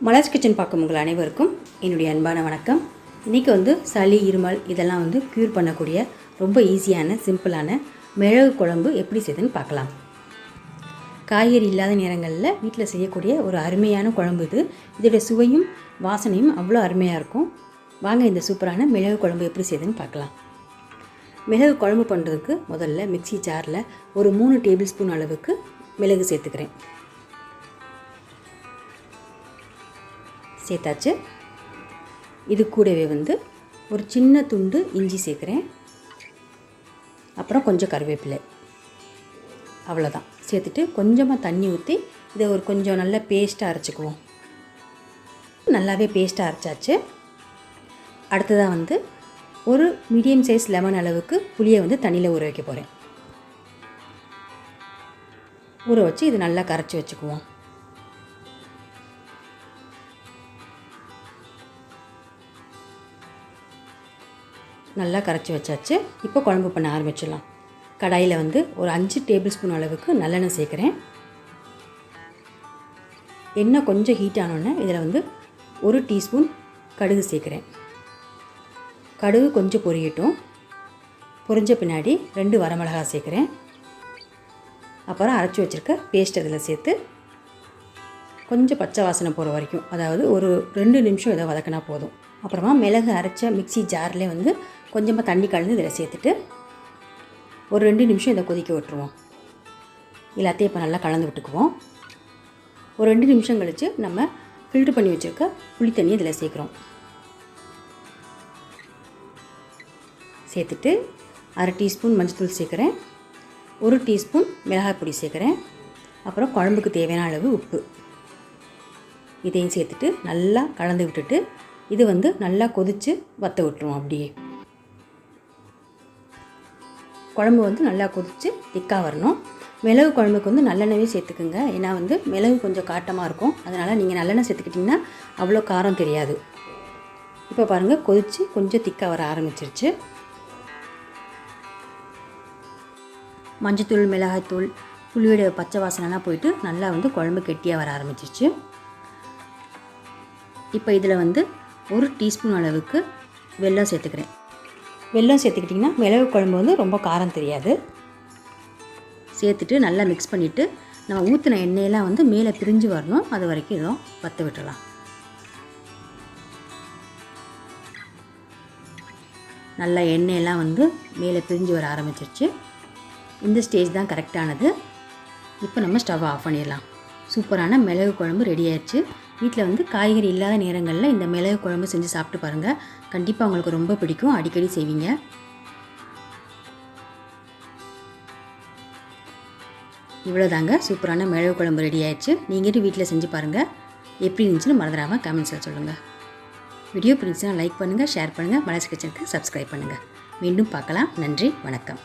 Malar's kitchen பார்க்கும் உங்கள் அனைவருக்கும் என்னுடைய அன்பான வணக்கம். இன்றைக்கி சளி இருமல் இதெல்லாம் க்யூர் பண்ணக்கூடிய ரொம்ப ஈஸியான சிம்பிளான மிளகு குழம்பு எப்படி செய்யுதுன்னு பார்க்கலாம். காய்கறி இல்லாத நேரங்களில் வீட்டில் செய்யக்கூடிய ஒரு அருமையான குழம்பு இது. இதோடைய சுவையும் வாசனையும் அவ்வளோ அருமையாக இருக்கும். வாங்க இந்த சூப்பரான மிளகு குழம்பு எப்படி செய்யுதுன்னு பார்க்கலாம். மிளகு குழம்பு பண்ணுறதுக்கு முதல்ல மிக்ஸி ஜாரில் ஒரு 3 டேபிள் ஸ்பூன் அளவுக்கு மிளகு சேர்த்துக்கிறேன். சேர்த்தாச்சு. இது கூடவே ஒரு சின்ன துண்டு இஞ்சி சேர்க்குறேன். அப்புறம் கொஞ்சம் கருவேப்பிலை, அவ்வளோதான். சேர்த்துட்டு கொஞ்சமாக தண்ணி ஊற்றி இதை கொஞ்சம் நல்லா பேஸ்ட்டாக அரைச்சிக்குவோம். நல்லாவே பேஸ்ட்டாக அரைச்சாச்சு. அடுத்ததாக ஒரு மீடியம் சைஸ் லெமன் அளவுக்கு புளியை தண்ணியில் ஊற வைக்க போகிறேன். ஊற வச்சு இது நல்லா கரைச்சி வச்சுக்குவோம். நல்லா கரைச்சி வச்சாச்சு. இப்போ குழம்பு பண்ண ஆரம்பிச்சிடலாம். கடாயில் ஒரு 5 டேபிள் ஸ்பூன் அளவுக்கு நல்லெண்ணெய் சேர்க்குறேன். எண்ணெய் கொஞ்சம் ஹீட் ஆனோடனே இதில் 1 டீஸ்பூன் கடுகு சேர்க்குறேன். கடுகு கொஞ்சம் பொரியட்டும். பொரிஞ்ச பின்னாடி 2 வரமிளகாய் சேர்க்குறேன். அப்புறம் அரைச்சி வச்சுருக்க பேஸ்ட் அதில் சேர்த்து கொஞ்சம் பச்சை வாசனை போகிற வரைக்கும், அதாவது ஒரு 2 நிமிஷம் இதை வதக்கினா போதும். அப்புறமா மிளகு அரைச்ச மிக்ஸி ஜார்லேயே கொஞ்சமாக தண்ணி கலந்து இதில் சேர்த்துட்டு ஒரு 2 நிமிஷம் இதை கொதிக்க விட்டுருவோம். எல்லாத்தையும் இப்போ நல்லா கலந்து விட்டுக்குவோம். ஒரு 2 நிமிஷம் கழித்து நம்ம ஃபில்ட்ரு பண்ணி வச்சுருக்க புளி தண்ணி இதில் சேர்க்குறோம். சேர்த்துட்டு 1/2 டீஸ்பூன் மஞ்சள்தூள் சேர்க்குறேன். 1 டீஸ்பூன் மிளகாய் பொடி சேர்க்குறேன். அப்புறம் குழம்புக்கு தேவையான அளவு உப்பு இதையும் சேர்த்துட்டு நல்லா கலந்து விட்டுட்டு இது நல்லா கொதித்து வற்ற விட்டுருவோம். அப்படியே குழம்பு நல்லா கொதித்து திக்காக வரணும். மிளகு குழம்புக்கு நல்லெண்ணெயே சேர்த்துக்குங்க. ஏன்னா மிளகு கொஞ்சம் காட்டமாக இருக்கும். அதனால் நீங்கள் நல்லெண்ணெய் சேர்த்துக்கிட்டிங்கன்னா அவ்வளோ காரம் தெரியாது. இப்போ பாருங்கள், கொதித்து கொஞ்சம் திக்காக வர ஆரம்பிச்சிருச்சு. மஞ்சத்தூள், மிளகாய்த்தூள், புளியோட பச்சை வாசனைலாம் போயிட்டு நல்லா குழம்பு கெட்டியாக வர ஆரம்பிச்சிருச்சு. இப்போ இதில் 1 டீஸ்பூன் அளவுக்கு வெல்லம் சேர்த்துக்கிறேன். வெல்லம் சேர்த்துக்கிட்டிங்கன்னா மிளகு குழம்பு ரொம்ப காரம் தெரியாது. சேர்த்துட்டு நல்லா மிக்ஸ் பண்ணிவிட்டு நம்ம ஊற்றின எண்ணெயெல்லாம் மேலே பிரிஞ்சு வரணும். அது வரைக்கும் இதை வற்ற விட்டுடலாம். நல்லா எண்ணெயெல்லாம் மேலே பிரிஞ்சு வர ஆரம்பிச்சிருச்சு. இந்த ஸ்டேஜ் தான் கரெக்டானது. இப்போ நம்ம ஸ்டவ் ஆஃப் பண்ணிடலாம். சூப்பரான மிளகு குழம்பு ரெடி ஆயிடுச்சு. வீட்டில் காய்கறி இல்லாத நேரங்களில் இந்த மிளகு குழம்பு செஞ்சு சாப்பிட்டு பாருங்கள். கண்டிப்பாக உங்களுக்கு ரொம்ப பிடிக்கும். அடிக்கடி செய்வீங்க. இவ்வளோதாங்க, சூப்பரான மிளகு குழம்பு ரெடி ஆயிடுச்சு. நீங்கள் வீட்டில் செஞ்சு பாருங்கள். எப்படி இருந்துச்சுன்னு மறந்துடாமல் கமெண்ட்ஸில் சொல்லுங்கள். வீடியோ பிடிச்சுன்னா லைக் பண்ணுங்கள், ஷேர் பண்ணுங்கள். மலர்ஸ் கிச்சனுக்கு சப்ஸ்கிரைப் பண்ணுங்கள். மீண்டும் பார்க்கலாம். நன்றி, வணக்கம்.